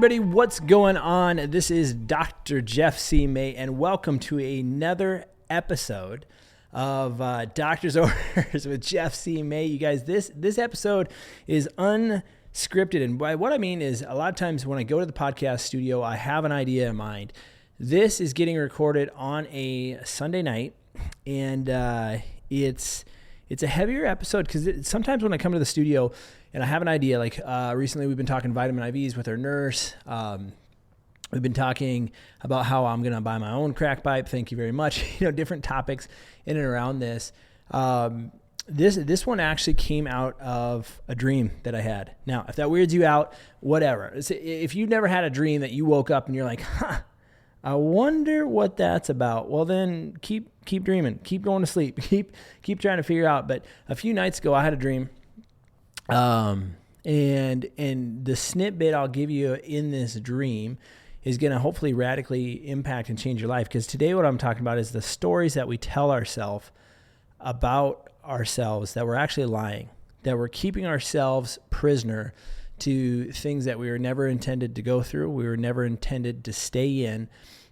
everybody, what's going on? This is Dr. Jeff C. May, and welcome to another episode of Doctor's Orders with Jeff C. May. You guys, this episode is unscripted, and by what I mean is a lot of times when I go to the podcast studio, I have an idea in mind. This is getting recorded on a Sunday night, and it's a heavier episode because sometimes when I come to the studio and I have an idea, like recently we've been talking vitamin IVs with our nurse. We've been talking about how I'm going to buy my own crack pipe. Thank you very much. Different topics in and around this. This one actually came out of a dream that I had. Now, if that weirds you out, whatever. If you've never had a dream that you woke up and you're like, I wonder what that's about. Well, then keep dreaming, keep going to sleep, keep trying to figure out. But a few nights ago, I had a dream, and the snippet I'll give you in this dream is going to hopefully radically impact and change your life. Because today, what I'm talking about is the stories that we tell ourselves about ourselves that we're actually lying, that we're keeping ourselves prisoner to things that we were never intended to go through, we were never intended to stay in,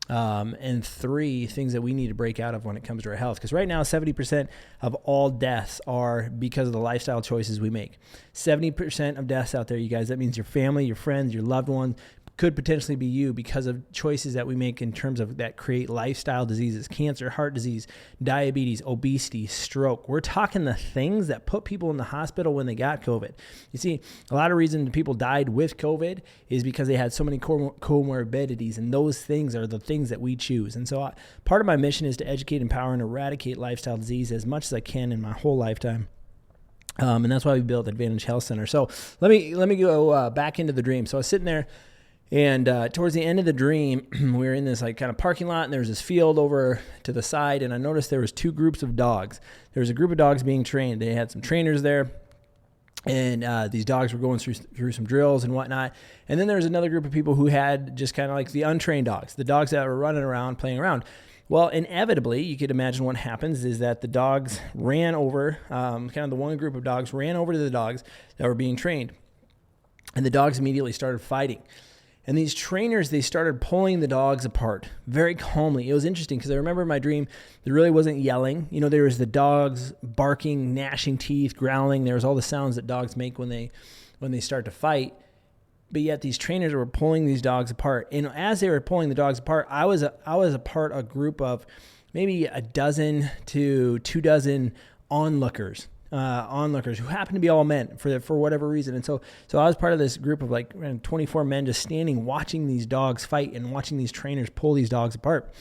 and 3 things that we need to break out of when it comes to our health. Because right now, 70% of all deaths are because of the lifestyle choices we make. 70% of deaths out there, you guys, that means your family, your friends, your loved ones, could potentially be you because of choices that we make in terms of that create lifestyle diseases, cancer, heart disease, diabetes, obesity, stroke. We're talking the things that put people in the hospital when they got COVID. You see, a lot of reasons people died with COVID is because they had so many comorbidities, and those things are the things that we choose. And so part of my mission is to educate, empower, and eradicate lifestyle disease as much as I can in my whole lifetime. And that's why we built Advantage Health Center. So let me go back into the dream. So I was sitting there, and towards the end of the dream, we were in this kind of parking lot, and there was this field over to the side, and I noticed there was 2 groups of dogs. There was a group of dogs being trained. They had some trainers there, and these dogs were going through some drills and whatnot. And then there was another group of people who had just kind of like the untrained dogs, the dogs that were running around, playing around. Well, inevitably, you could imagine what happens is that the dogs ran over, kind of the one group of dogs ran over to the dogs that were being trained, and the dogs immediately started fighting. And these trainers, they started pulling the dogs apart very calmly. It was interesting because I remember in my dream, there really wasn't yelling. There was the dogs barking, gnashing teeth, growling. There was all the sounds that dogs make when they start to fight. But yet these trainers were pulling these dogs apart. And as they were pulling the dogs apart, I was a part of a group of maybe a dozen to 24 onlookers who happened to be all men for whatever reason. And so I was part of this group of 24 men just standing, watching these dogs fight and watching these trainers pull these dogs apart.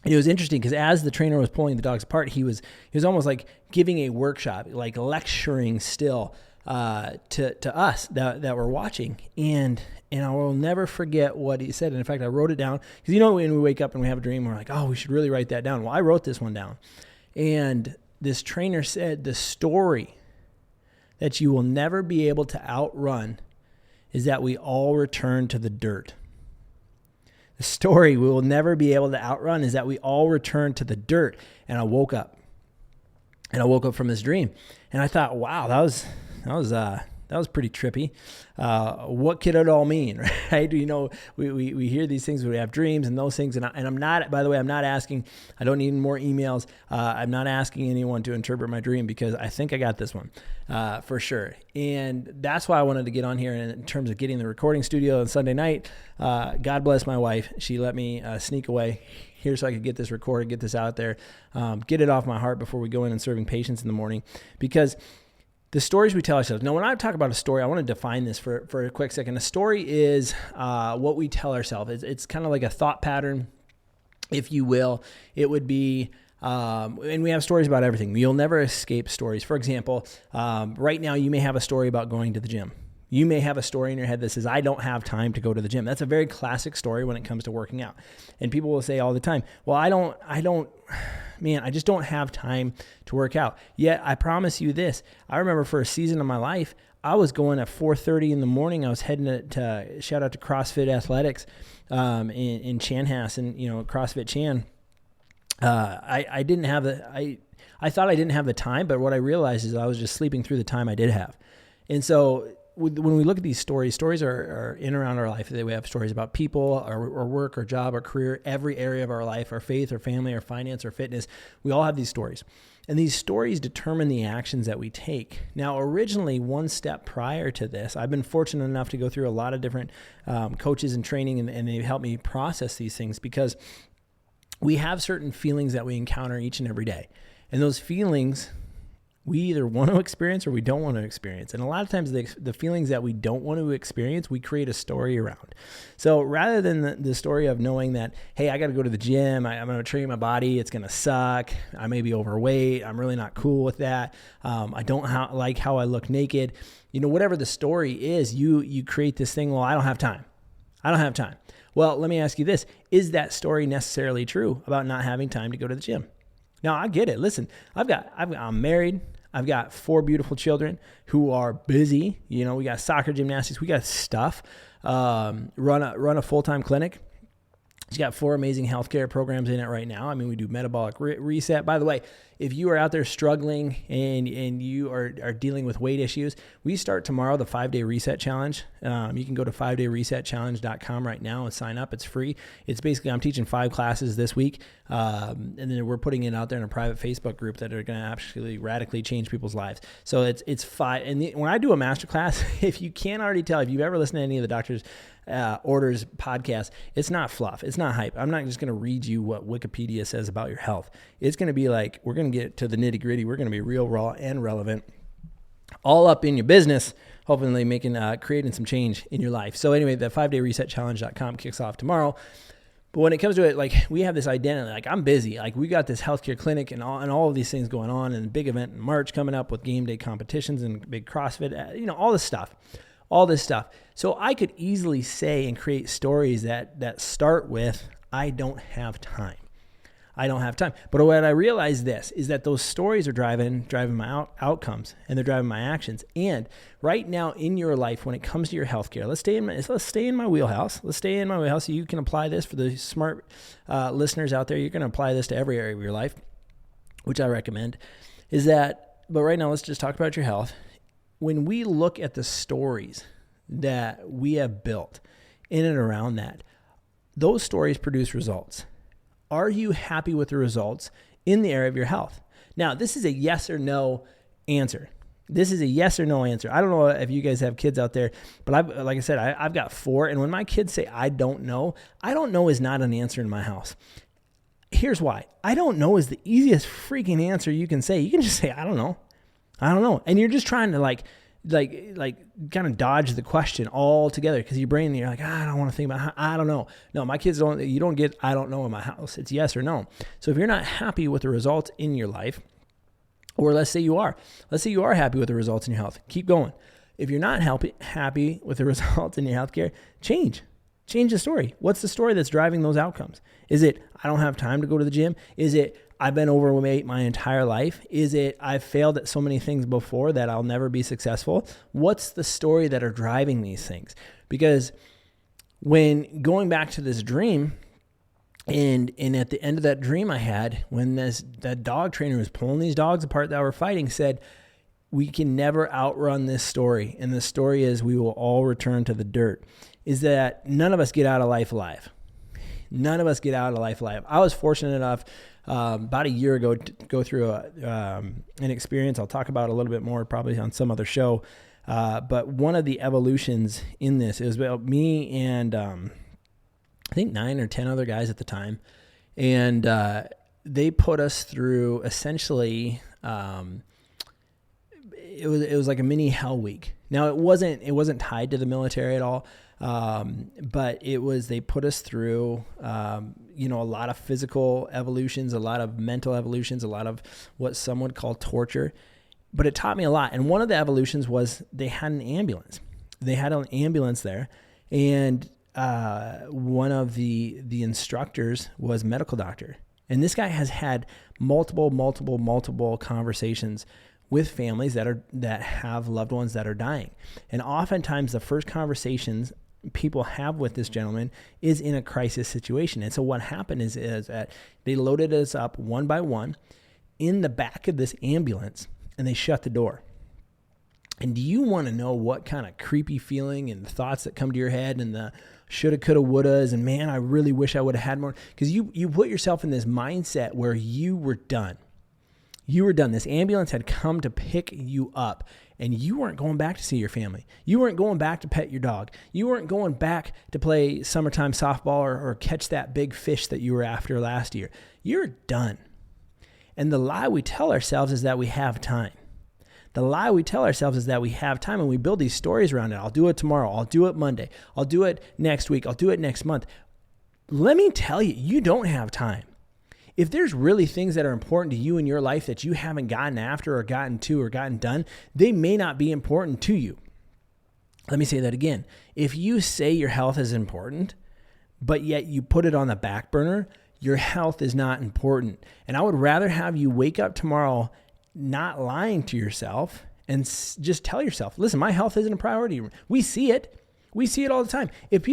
And it was interesting because as the trainer was pulling the dogs apart, he was almost like giving a workshop, like lecturing still to us that were watching. And I will never forget what he said. And in fact, I wrote it down because when we wake up and we have a dream, we're like, oh, we should really write that down. Well, I wrote this one down. And this trainer said, the story that you will never be able to outrun is that we all return to the dirt. The story we will never be able to outrun is that we all return to the dirt. And I woke up. From this dream. And I thought, wow, that was pretty trippy. What could it all mean, right? We hear these things when we have dreams and those things. And I'm not, by the way, I'm not asking, I don't need more emails. I'm not asking anyone to interpret my dream because I think I got this one for sure. And that's why I wanted to get on here in terms of getting the recording studio on Sunday night. God bless my wife. She let me sneak away here so I could get this recorded, get this out there, get it off my heart before we go in and serving patients in the morning. Because the stories we tell ourselves. Now, when I talk about a story, I want to define this for a quick second. A story is what we tell ourselves. It's kind of like a thought pattern, if you will. It would be, and we have stories about everything. You'll never escape stories. For example, right now you may have a story about going to the gym. You may have a story in your head that says, I don't have time to go to the gym. That's a very classic story when it comes to working out. And people will say all the time, well, I just don't have time to work out. Yet I promise you this, I remember for a season of my life, I was going at 4:30 in the morning. I was heading to shout out to CrossFit Athletics in Chanhassen, and CrossFit Chan. I didn't have I thought I didn't have the time, but what I realized is I was just sleeping through the time I did have. And so when we look at these stories are in and around our life. We have stories about people, or work, or job, or career, every area of our life, our faith, our family, our finance, our fitness. We all have these stories. And these stories determine the actions that we take. Now, originally, one step prior to this, I've been fortunate enough to go through a lot of different coaches and training, and they've helped me process these things, because we have certain feelings that we encounter each and every day. And those feelings, we either want to experience or we don't want to experience. And a lot of times the feelings that we don't want to experience, we create a story around. So rather than the story of knowing that, hey, I got to go to the gym, I'm going to train my body, it's going to suck, I may be overweight, I'm really not cool with that, I don't like how I look naked, whatever the story is, you create this thing, well, I don't have time. Well, let me ask you this. Is that story necessarily true about not having time to go to the gym? Now, I get it. Listen, I'm married. I've got 4 beautiful children who are busy. We got soccer, gymnastics. We got stuff. Run a full-time clinic. It's got 4 amazing healthcare programs in it right now. We do metabolic reset. By the way, if you are out there struggling and you are dealing with weight issues, we start tomorrow the 5-day reset challenge. You can go to 5dayresetchallenge.com right now and sign up. It's free. It's basically, I'm teaching 5 classes this week. And then we're putting it out there in a private Facebook group that are going to actually radically change people's lives. So it's 5. And when I do a masterclass, if you can't already tell, if you've ever listened to any of the Doctor's Orders podcast, it's not fluff. It's not hype. I'm not just going to read you what Wikipedia says about your health. It's going to be like, we're going to get to the nitty gritty. We're going to be real, raw, and relevant, all up in your business, hopefully creating some change in your life. So anyway, the 5dayresetchallenge.com kicks off tomorrow. But when it comes to it, we have this identity, I'm busy. We got this healthcare clinic and all of these things going on, and a big event in March coming up with game day competitions and big CrossFit, all this stuff. So I could easily say and create stories that start with, I don't have time. But what I realize is that those stories are driving my outcomes, and they're driving my actions. And right now in your life, when it comes to your healthcare, let's stay in my wheelhouse. So you can apply this for the smart listeners out there. You're going to apply this to every area of your life, which I recommend. But right now, let's just talk about your health. When we look at the stories that we have built in and around that, those stories produce results. Are you happy with the results in the area of your health? Now, this is a yes or no answer. I don't know if you guys have kids out there, but I've got 4. And when my kids say, I don't know is not an answer in my house. Here's why. I don't know is the easiest freaking answer you can say. You can just say, I don't know. And you're just trying to kind of dodge the question altogether, because your brain, you're like, I don't want to think about I don't know. No, my kids you don't get, I don't know in my house. It's yes or no. So if you're not happy with the results in your life, or let's say you are happy with the results in your health, keep going. If you're not happy with the results in your healthcare, change the story. What's the story that's driving those outcomes? Is it, I don't have time to go to the gym? Is it, I've been overweight my entire life? Is it, I've failed at so many things before that I'll never be successful? What's the story that are driving these things? Because when going back to this dream, and at the end of that dream I had, when that dog trainer was pulling these dogs apart that were fighting, said, we can never outrun this story. And the story is, we will all return to the dirt. Is that none of us get out of life alive. I was fortunate enough about a year ago to go through an experience. I'll talk about it a little bit more probably on some other show. But one of the evolutions in this, it was about me and I think 9 or 10 other guys at the time. And they put us through essentially, it was like a mini hell week. Now it wasn't tied to the military at all. But they put us through, a lot of physical evolutions, a lot of mental evolutions, a lot of what some would call torture, but it taught me a lot. And one of the evolutions was they had an ambulance. There, and one of the instructors was a medical doctor. And this guy has had multiple conversations with families that have loved ones that are dying. And oftentimes the first conversations people have with this gentleman is in a crisis situation. And so what happened is that they loaded us up one by one in the back of this ambulance, and they shut the door. And do you want to know what kind of creepy feeling and thoughts that come to your head and the shoulda, coulda, wouldas, and man, I really wish I would have had more? Because you put yourself in this mindset where you were done. You were done. This ambulance had come to pick you up, and you weren't going back to see your family. You weren't going back to pet your dog. You weren't going back to play summertime softball or catch that big fish that you were after last year. You're done. And the lie we tell ourselves is that we have time. The lie we tell ourselves is that we have time, and we build these stories around it. I'll do it tomorrow. I'll do it Monday. I'll do it next week. I'll do it next month. Let me tell you, you don't have time. If there's really things that are important to you in your life that you haven't gotten after or gotten to or gotten done, they may not be important to you. Let me say that again. If you say your health is important, but yet you put it on the back burner, your health is not important. And I would rather have you wake up tomorrow not lying to yourself and just tell yourself, listen, my health isn't a priority. We see it. We see it all the time. If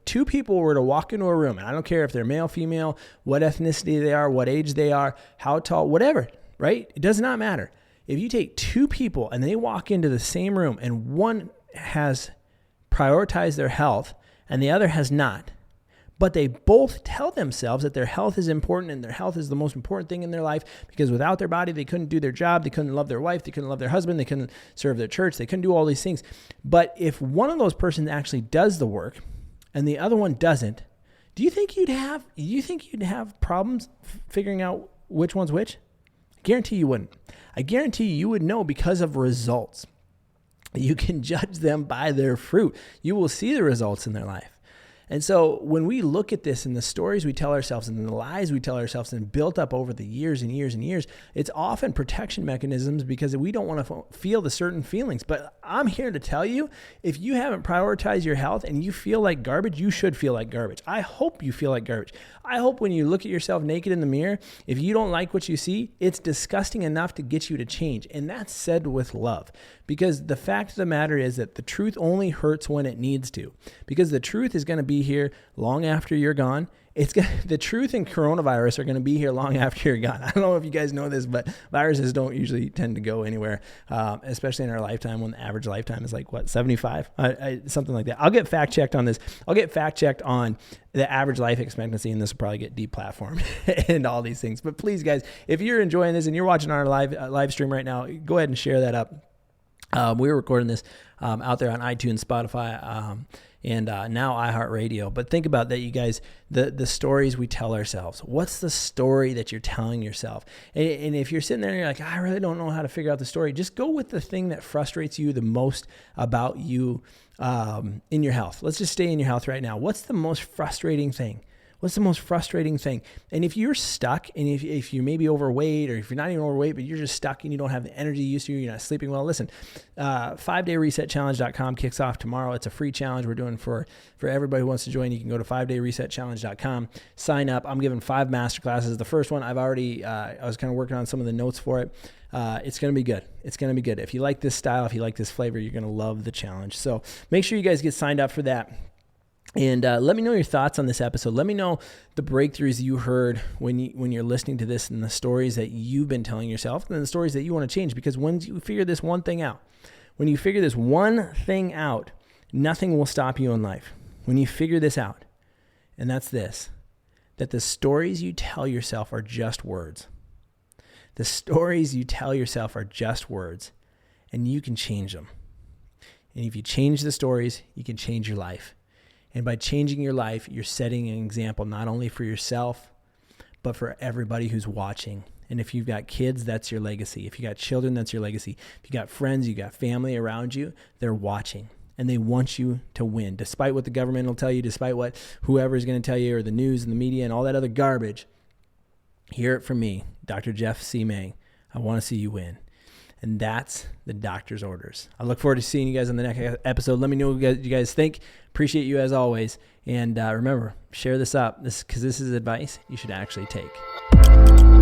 two people were to walk into a room, and I don't care if they're male, female, what ethnicity they are, what age they are, how tall, whatever, right? It does not matter. If you take two people and they walk into the same room and one has prioritized their health and the other has not, but they both tell themselves that their health is important and their health is the most important thing in their life, because without their body, they couldn't do their job. They couldn't love their wife. They couldn't love their husband. They couldn't serve their church. They couldn't do all these things. But if one of those persons actually does the work and the other one doesn't, do you think you'd have problems figuring out which one's which? I guarantee you wouldn't. I guarantee you would know because of results. You can judge them by their fruit. You will see the results in their life. And so when we look at this and the stories we tell ourselves and the lies we tell ourselves and built up over the years and years and years, it's often protection mechanisms because we don't want to feel the certain feelings. But I'm here to tell you, if you haven't prioritized your health and you feel like garbage, you should feel like garbage. I hope you feel like garbage. I hope when you look at yourself naked in the mirror, if you don't like what you see, it's disgusting enough to get you to change. And that's said with love, because the fact of the matter is that the truth only hurts when it needs to, because the truth is going to be here long after you're gone. The truth and coronavirus are going to be here long after you're gone. I don't know if you guys know this, but viruses don't usually tend to go anywhere, especially in our lifetime, when the average lifetime is like, 75? Something like that. I'll get fact checked on this. I'll get fact checked on the average life expectancy, and this will probably get deplatformed and all these things. But please, guys, if you're enjoying this and you're watching our live stream right now, go ahead and share that up. We're recording this out there on iTunes, Spotify, and now iHeartRadio. But think about that, you guys, the stories we tell ourselves. What's the story that you're telling yourself? And if you're sitting there and you're like, I really don't know how to figure out the story, just go with the thing that frustrates you the most about you in your health. Let's just stay in your health right now. What's the most frustrating thing? What's the most frustrating thing? And if you're stuck, and if you're maybe overweight, or if you're not even overweight, but you're just stuck and you don't have the energy you used to, you're not sleeping well, listen, 5dayresetchallenge.com kicks off tomorrow. It's a free challenge we're doing for everybody who wants to join. You can go to 5dayresetchallenge.com, sign up. I'm giving 5 masterclasses. The first one, I was kind of working on some of the notes for it. It's going to be good. It's going to be good. If you like this style, if you like this flavor, you're going to love the challenge. So make sure you guys get signed up for that. And let me know your thoughts on this episode. Let me know the breakthroughs you heard when you're listening to this, and the stories that you've been telling yourself, and the stories that you want to change. Because when you figure this one thing out, nothing will stop you in life. When you figure this out, and that's this, that the stories you tell yourself are just words. The stories you tell yourself are just words, and you can change them. And if you change the stories, you can change your life. And by changing your life, you're setting an example not only for yourself, but for everybody who's watching. And if you've got kids, that's your legacy. If you got children, that's your legacy. If you got friends, you got family around you, they're watching. And they want you to win. Despite what the government will tell you, despite what whoever is going to tell you, or the news and the media and all that other garbage, hear it from me, Dr. Jeff C. May. I want to see you win. And that's the doctor's orders. I look forward to seeing you guys on the next episode. Let me know what you guys think. Appreciate you as always. And remember, share this up, because this is advice you should actually take.